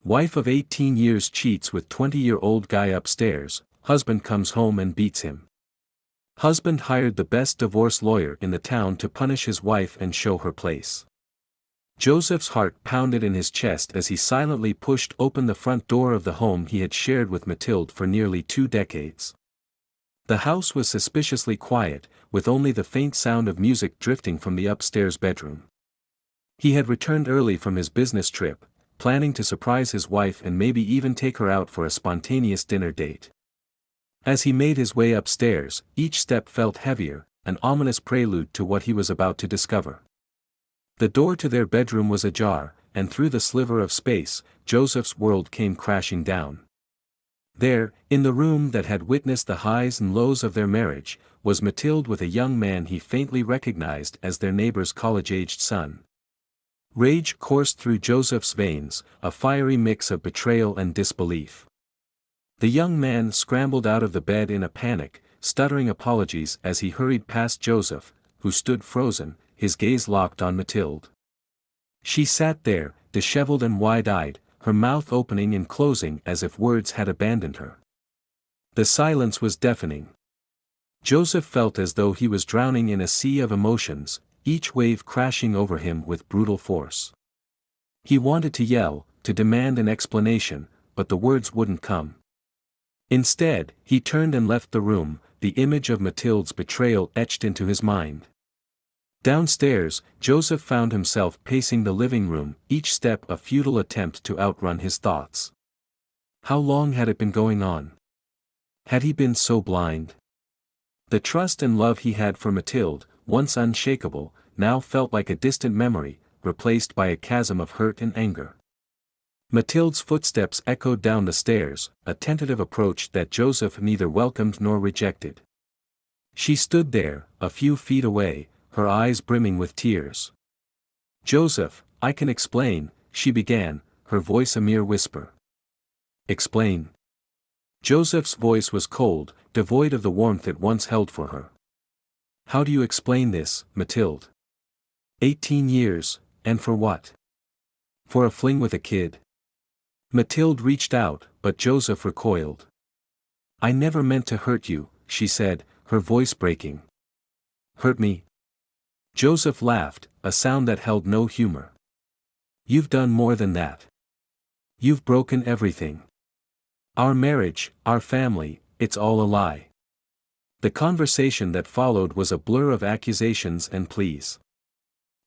Wife of 18 years cheats with 20-year-old guy upstairs, husband comes home and beats him. Husband hired the best divorce lawyer in the town to punish his wife and show her place. Joseph's heart pounded in his chest as he silently pushed open the front door of the home he had shared with Mathilde for nearly 2 decades. The house was suspiciously quiet, with only the faint sound of music drifting from the upstairs bedroom. He had returned early from his business trip, planning to surprise his wife and maybe even take her out for a spontaneous dinner date. As he made his way upstairs, each step felt heavier, an ominous prelude to what he was about to discover. The door to their bedroom was ajar, and through the sliver of space, Joseph's world came crashing down. There, in the room that had witnessed the highs and lows of their marriage, was Mathilde with a young man he faintly recognized as their neighbor's college-aged son. Rage coursed through Joseph's veins, a fiery mix of betrayal and disbelief. The young man scrambled out of the bed in a panic, stuttering apologies as he hurried past Joseph, who stood frozen, his gaze locked on Mathilde. She sat there, disheveled and wide-eyed, her mouth opening and closing as if words had abandoned her. The silence was deafening. Joseph felt as though he was drowning in a sea of emotions, each wave crashing over him with brutal force. He wanted to yell, to demand an explanation, but the words wouldn't come. Instead, he turned and left the room, the image of Mathilde's betrayal etched into his mind. Downstairs, Joseph found himself pacing the living room, each step a futile attempt to outrun his thoughts. How long had it been going on? Had he been so blind? The trust and love he had for Mathilde, once unshakable, now felt like a distant memory, replaced by a chasm of hurt and anger. Mathilde's footsteps echoed down the stairs, a tentative approach that Joseph neither welcomed nor rejected. She stood there, a few feet away, her eyes brimming with tears. "Joseph, I can explain," she began, her voice a mere whisper. "Explain?" Joseph's voice was cold, devoid of the warmth it once held for her. "How do you explain this, Mathilde? 18 years, and for what? For a fling with a kid?" Mathilde reached out, but Joseph recoiled. "I never meant to hurt you," she said, her voice breaking. "Hurt me?" Joseph laughed, a sound that held no humor. "You've done more than that. You've broken everything. Our marriage, our family, it's all a lie." The conversation that followed was a blur of accusations and pleas.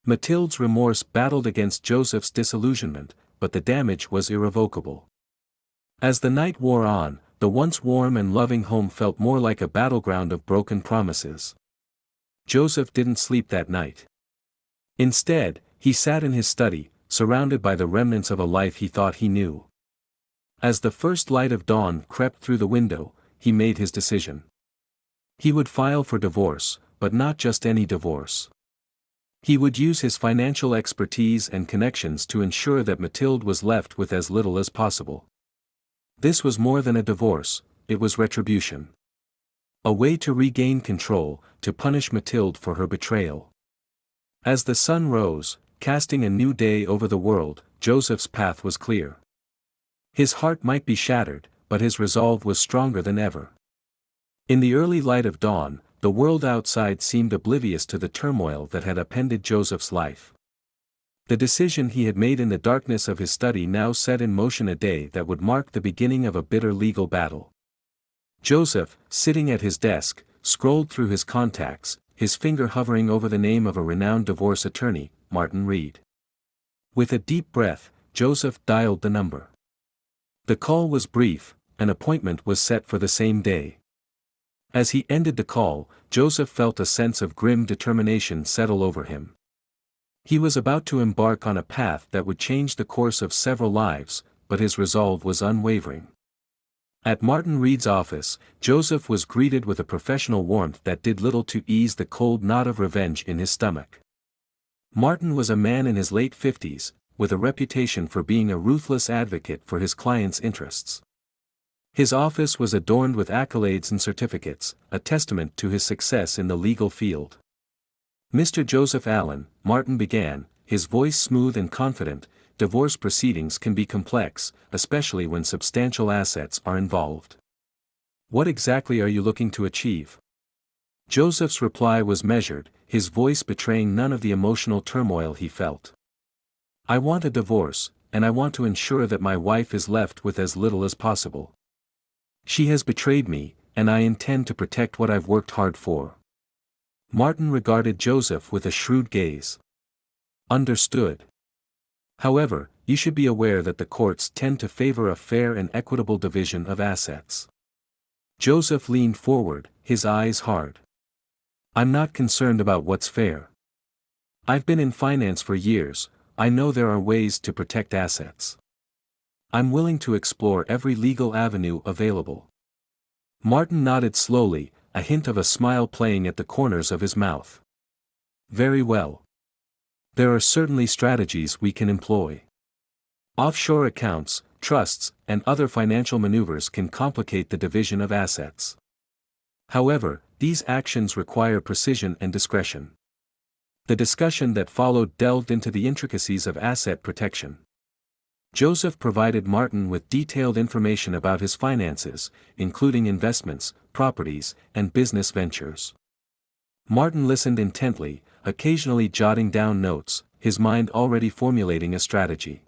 Mathilde's remorse battled against Joseph's disillusionment, but the damage was irrevocable. As the night wore on, the once warm and loving home felt more like a battleground of broken promises. Joseph didn't sleep that night. Instead, he sat in his study, surrounded by the remnants of a life he thought he knew. As the first light of dawn crept through the window, he made his decision. He would file for divorce, but not just any divorce. He would use his financial expertise and connections to ensure that Mathilde was left with as little as possible. This was more than a divorce, it was retribution. A way to regain control, to punish Mathilde for her betrayal. As the sun rose, casting a new day over the world, Joseph's path was clear. His heart might be shattered, but his resolve was stronger than ever. In the early light of dawn, the world outside seemed oblivious to the turmoil that had upended Joseph's life. The decision he had made in the darkness of his study now set in motion a day that would mark the beginning of a bitter legal battle. Joseph, sitting at his desk, scrolled through his contacts, his finger hovering over the name of a renowned divorce attorney, Martin Reed. With a deep breath, Joseph dialed the number. The call was brief, an appointment was set for the same day. As he ended the call, Joseph felt a sense of grim determination settle over him. He was about to embark on a path that would change the course of several lives, but his resolve was unwavering. At Martin Reed's office, Joseph was greeted with a professional warmth that did little to ease the cold knot of revenge in his stomach. Martin was a man in his late 50s, with a reputation for being a ruthless advocate for his clients' interests. His office was adorned with accolades and certificates, a testament to his success in the legal field. "Mr. Joseph Allen," Martin began, his voice smooth and confident, divorce proceedings can be complex, especially when substantial assets are involved. What exactly are you looking to achieve? Joseph's reply was measured, his voice betraying none of the emotional turmoil he felt. I want a divorce, and I want to ensure that my wife is left with as little as possible. She has betrayed me, and I intend to protect what I've worked hard for. Martin regarded Joseph with a shrewd gaze. Understood. However, you should be aware that the courts tend to favor a fair and equitable division of assets. Joseph leaned forward, his eyes hard. I'm not concerned about what's fair. I've been in finance for years, I know there are ways to protect assets. I'm willing to explore every legal avenue available. Martin nodded slowly, a hint of a smile playing at the corners of his mouth. Very well. There are certainly strategies we can employ. Offshore accounts, trusts, and other financial maneuvers can complicate the division of assets. However, these actions require precision and discretion. The discussion that followed delved into the intricacies of asset protection. Joseph provided Martin with detailed information about his finances, including investments, properties, and business ventures. Martin listened intently, occasionally jotting down notes, his mind already formulating a strategy.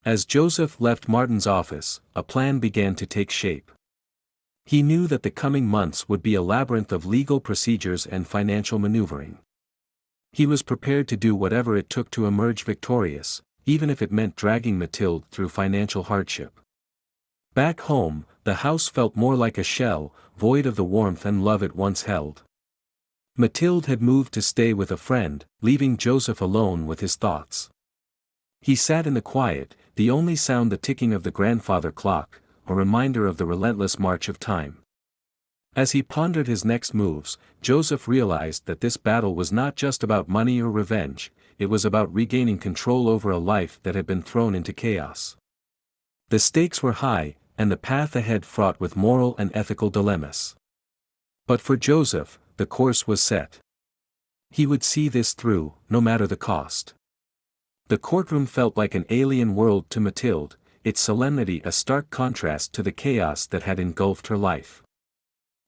As Joseph left Martin's office, a plan began to take shape. He knew that the coming months would be a labyrinth of legal procedures and financial maneuvering. He was prepared to do whatever it took to emerge victorious, even if it meant dragging Mathilde through financial hardship. Back home, the house felt more like a shell, void of the warmth and love it once held. Mathilde had moved to stay with a friend, leaving Joseph alone with his thoughts. He sat in the quiet, the only sound the ticking of the grandfather clock, a reminder of the relentless march of time. As he pondered his next moves, Joseph realized that this battle was not just about money or revenge, it was about regaining control over a life that had been thrown into chaos. The stakes were high, and the path ahead fraught with moral and ethical dilemmas. But for Joseph, the course was set. He would see this through, no matter the cost. The courtroom felt like an alien world to Mathilde, its solemnity a stark contrast to the chaos that had engulfed her life.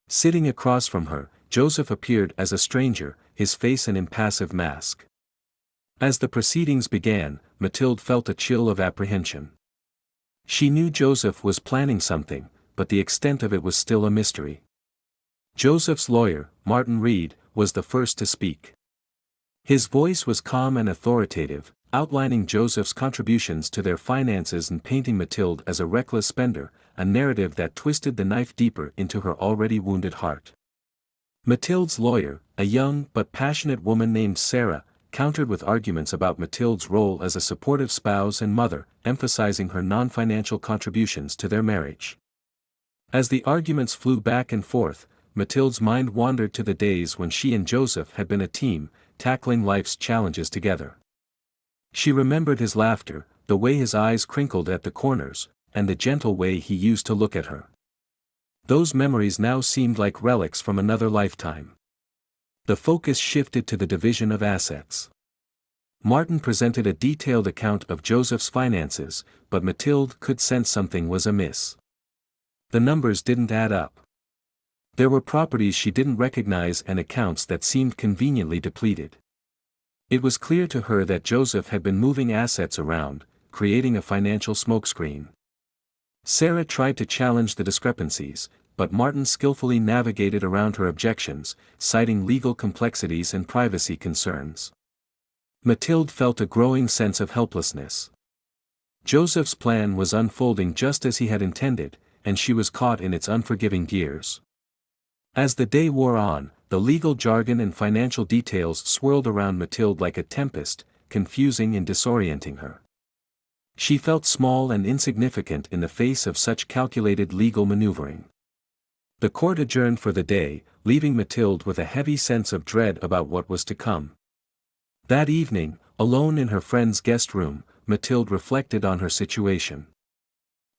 Sitting across from her, Joseph appeared as a stranger, his face an impassive mask. As the proceedings began, Mathilde felt a chill of apprehension. She knew Joseph was planning something, but the extent of it was still a mystery. Joseph's lawyer, Martin Reed, was the first to speak. His voice was calm and authoritative, outlining Joseph's contributions to their finances and painting Mathilde as a reckless spender, a narrative that twisted the knife deeper into her already wounded heart. Mathilde's lawyer, a young but passionate woman named Sarah, countered with arguments about Mathilde's role as a supportive spouse and mother, emphasizing her non-financial contributions to their marriage. As the arguments flew back and forth, Mathilde's mind wandered to the days when she and Joseph had been a team, tackling life's challenges together. She remembered his laughter, the way his eyes crinkled at the corners, and the gentle way he used to look at her. Those memories now seemed like relics from another lifetime. The focus shifted to the division of assets. Martin presented a detailed account of Joseph's finances, but Mathilde could sense something was amiss. The numbers didn't add up. There were properties she didn't recognize and accounts that seemed conveniently depleted. It was clear to her that Joseph had been moving assets around, creating a financial smokescreen. Sarah tried to challenge the discrepancies, but Martin skillfully navigated around her objections, citing legal complexities and privacy concerns. Mathilde felt a growing sense of helplessness. Joseph's plan was unfolding just as he had intended, and she was caught in its unforgiving gears. As the day wore on, the legal jargon and financial details swirled around Mathilde like a tempest, confusing and disorienting her. She felt small and insignificant in the face of such calculated legal maneuvering. The court adjourned for the day, leaving Mathilde with a heavy sense of dread about what was to come. That evening, alone in her friend's guest room, Mathilde reflected on her situation.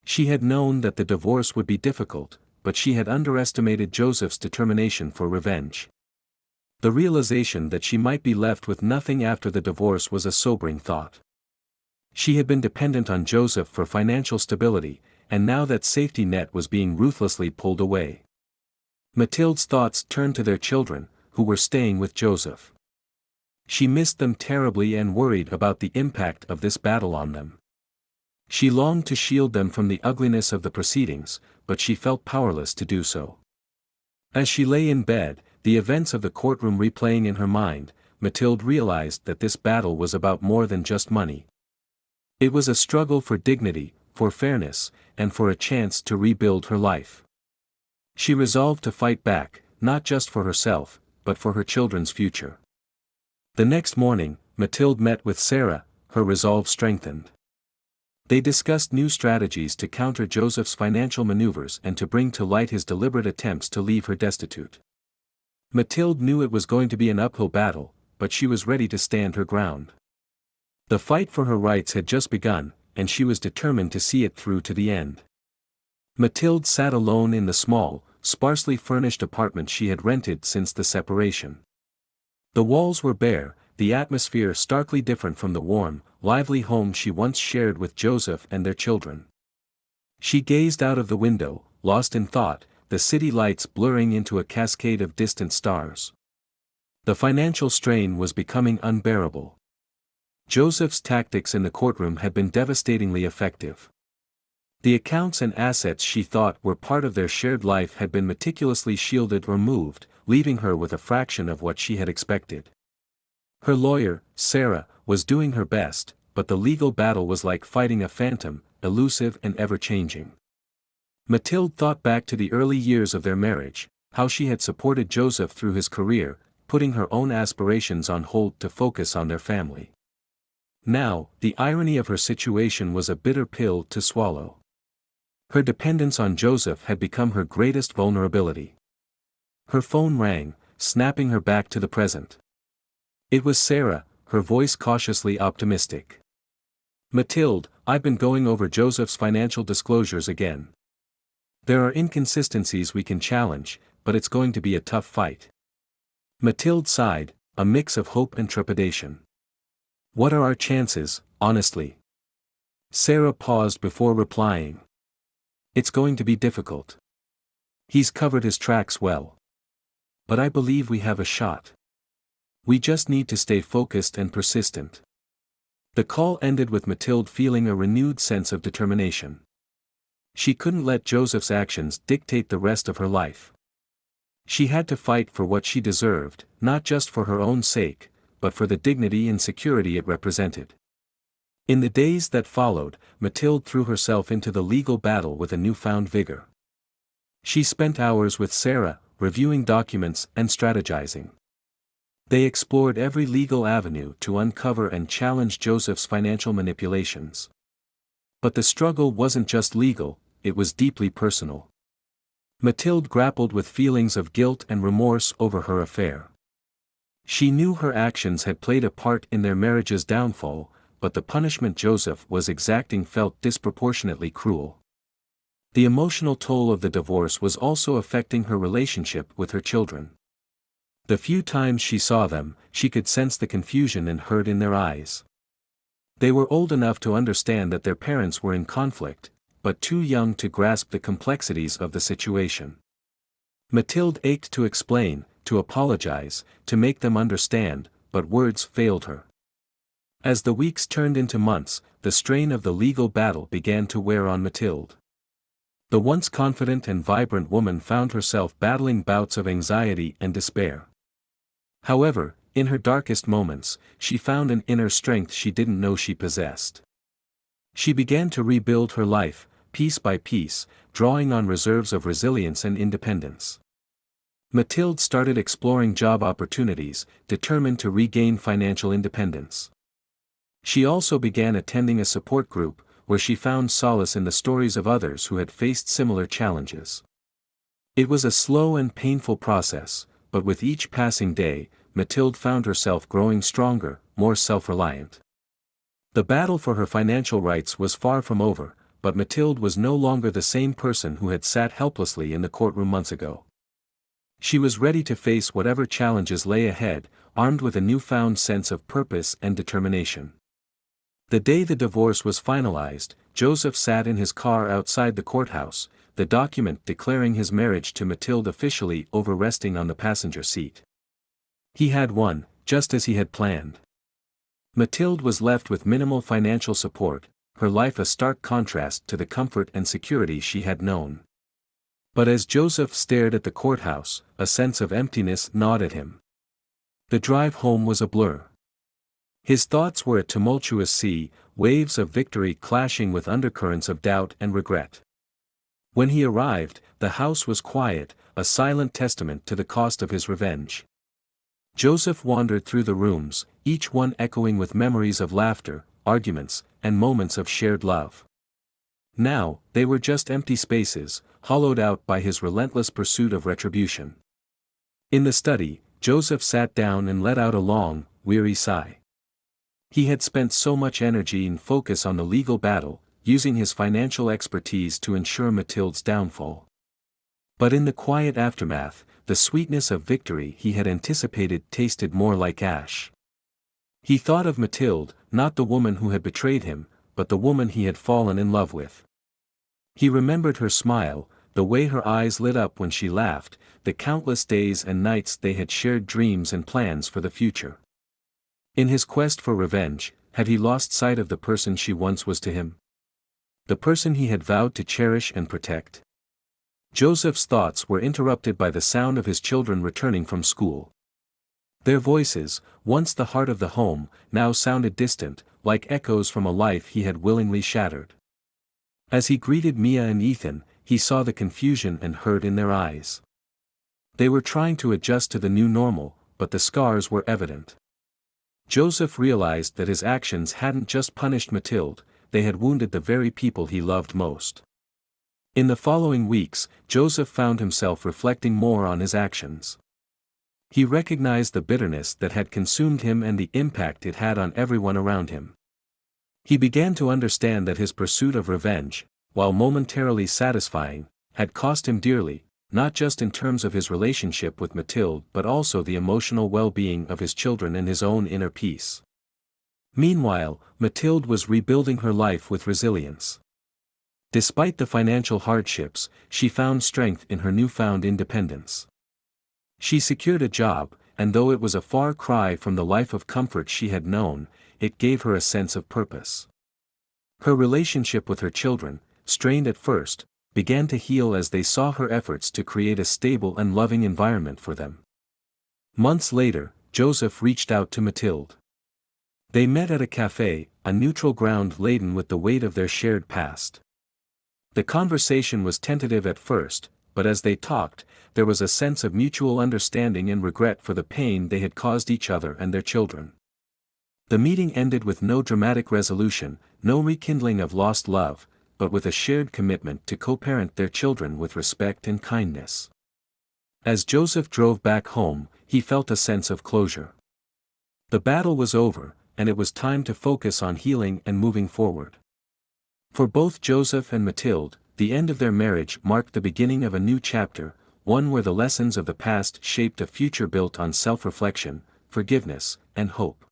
She had known that the divorce would be difficult, but she had underestimated Joseph's determination for revenge. The realization that she might be left with nothing after the divorce was a sobering thought. She had been dependent on Joseph for financial stability, and now that safety net was being ruthlessly pulled away. Mathilde's thoughts turned to their children, who were staying with Joseph. She missed them terribly and worried about the impact of this battle on them. She longed to shield them from the ugliness of the proceedings, but she felt powerless to do so. As she lay in bed, the events of the courtroom replaying in her mind, Mathilde realized that this battle was about more than just money. It was a struggle for dignity, for fairness, and for a chance to rebuild her life. She resolved to fight back, not just for herself, but for her children's future. The next morning, Mathilde met with Sarah, her resolve strengthened. They discussed new strategies to counter Joseph's financial maneuvers and to bring to light his deliberate attempts to leave her destitute. Mathilde knew it was going to be an uphill battle, but she was ready to stand her ground. The fight for her rights had just begun, and she was determined to see it through to the end. Mathilde sat alone in the small, sparsely furnished apartment she had rented since the separation. The walls were bare, the atmosphere starkly different from the warm, lively home she once shared with Joseph and their children. She gazed out of the window, lost in thought, the city lights blurring into a cascade of distant stars. The financial strain was becoming unbearable. Joseph's tactics in the courtroom had been devastatingly effective. The accounts and assets she thought were part of their shared life had been meticulously shielded or moved, leaving her with a fraction of what she had expected. Her lawyer, Sarah, was doing her best, but the legal battle was like fighting a phantom, elusive and ever-changing. Mathilde thought back to the early years of their marriage, how she had supported Joseph through his career, putting her own aspirations on hold to focus on their family. Now, the irony of her situation was a bitter pill to swallow. Her dependence on Joseph had become her greatest vulnerability. Her phone rang, snapping her back to the present. It was Sarah, her voice cautiously optimistic. "Mathilde, I've been going over Joseph's financial disclosures again. There are inconsistencies we can challenge, but it's going to be a tough fight." Mathilde sighed, a mix of hope and trepidation. "What are our chances, honestly?" Sarah paused before replying. "It's going to be difficult. He's covered his tracks well. But I believe we have a shot. We just need to stay focused and persistent." The call ended with Mathilde feeling a renewed sense of determination. She couldn't let Joseph's actions dictate the rest of her life. She had to fight for what she deserved, not just for her own sake, but for the dignity and security it represented. In the days that followed, Mathilde threw herself into the legal battle with a newfound vigor. She spent hours with Sarah, reviewing documents and strategizing. They explored every legal avenue to uncover and challenge Joseph's financial manipulations. But the struggle wasn't just legal, it was deeply personal. Mathilde grappled with feelings of guilt and remorse over her affair. She knew her actions had played a part in their marriage's downfall, but the punishment Joseph was exacting felt disproportionately cruel. The emotional toll of the divorce was also affecting her relationship with her children. The few times she saw them, she could sense the confusion and hurt in their eyes. They were old enough to understand that their parents were in conflict, but too young to grasp the complexities of the situation. Mathilde ached to explain, to apologize, to make them understand, but words failed her. As the weeks turned into months, the strain of the legal battle began to wear on Mathilde. The once confident and vibrant woman found herself battling bouts of anxiety and despair. However, in her darkest moments, she found an inner strength she didn't know she possessed. She began to rebuild her life, piece by piece, drawing on reserves of resilience and independence. Mathilde started exploring job opportunities, determined to regain financial independence. She also began attending a support group, where she found solace in the stories of others who had faced similar challenges. It was a slow and painful process, but with each passing day, Mathilde found herself growing stronger, more self-reliant. The battle for her financial rights was far from over, but Mathilde was no longer the same person who had sat helplessly in the courtroom months ago. She was ready to face whatever challenges lay ahead, armed with a newfound sense of purpose and determination. The day the divorce was finalized, Joseph sat in his car outside the courthouse, the document declaring his marriage to Mathilde officially over resting on the passenger seat. He had won, just as he had planned. Mathilde was left with minimal financial support, her life a stark contrast to the comfort and security she had known. But as Joseph stared at the courthouse, a sense of emptiness gnawed at him. The drive home was a blur. His thoughts were a tumultuous sea, waves of victory clashing with undercurrents of doubt and regret. When he arrived, the house was quiet, a silent testament to the cost of his revenge. Joseph wandered through the rooms, each one echoing with memories of laughter, arguments, and moments of shared love. Now, they were just empty spaces, hollowed out by his relentless pursuit of retribution. In the study, Joseph sat down and let out a long, weary sigh. He had spent so much energy and focus on the legal battle, using his financial expertise to ensure Mathilde's downfall. But in the quiet aftermath, the sweetness of victory he had anticipated tasted more like ash. He thought of Mathilde, not the woman who had betrayed him, but the woman he had fallen in love with. He remembered her smile, the way her eyes lit up when she laughed, the countless days and nights they had shared dreams and plans for the future. In his quest for revenge, had he lost sight of the person she once was to him? The person he had vowed to cherish and protect? Joseph's thoughts were interrupted by the sound of his children returning from school. Their voices, once the heart of the home, now sounded distant, like echoes from a life he had willingly shattered. As he greeted Mia and Ethan, he saw the confusion and hurt in their eyes. They were trying to adjust to the new normal, but the scars were evident. Joseph realized that his actions hadn't just punished Mathilde, they had wounded the very people he loved most. In the following weeks, Joseph found himself reflecting more on his actions. He recognized the bitterness that had consumed him and the impact it had on everyone around him. He began to understand that his pursuit of revenge, while momentarily satisfying, had cost him dearly, not just in terms of his relationship with Mathilde but also the emotional well-being of his children and his own inner peace. Meanwhile, Mathilde was rebuilding her life with resilience. Despite the financial hardships, she found strength in her newfound independence. She secured a job, and though it was a far cry from the life of comfort she had known, it gave her a sense of purpose. Her relationship with her children, strained at first, began to heal as they saw her efforts to create a stable and loving environment for them. Months later, Joseph reached out to Mathilde. They met at a cafe, a neutral ground laden with the weight of their shared past. The conversation was tentative at first, but as they talked, there was a sense of mutual understanding and regret for the pain they had caused each other and their children. The meeting ended with no dramatic resolution, no rekindling of lost love, but with a shared commitment to co-parent their children with respect and kindness. As Joseph drove back home, he felt a sense of closure. The battle was over, and it was time to focus on healing and moving forward. For both Joseph and Mathilde, the end of their marriage marked the beginning of a new chapter, one where the lessons of the past shaped a future built on self-reflection, forgiveness, and hope.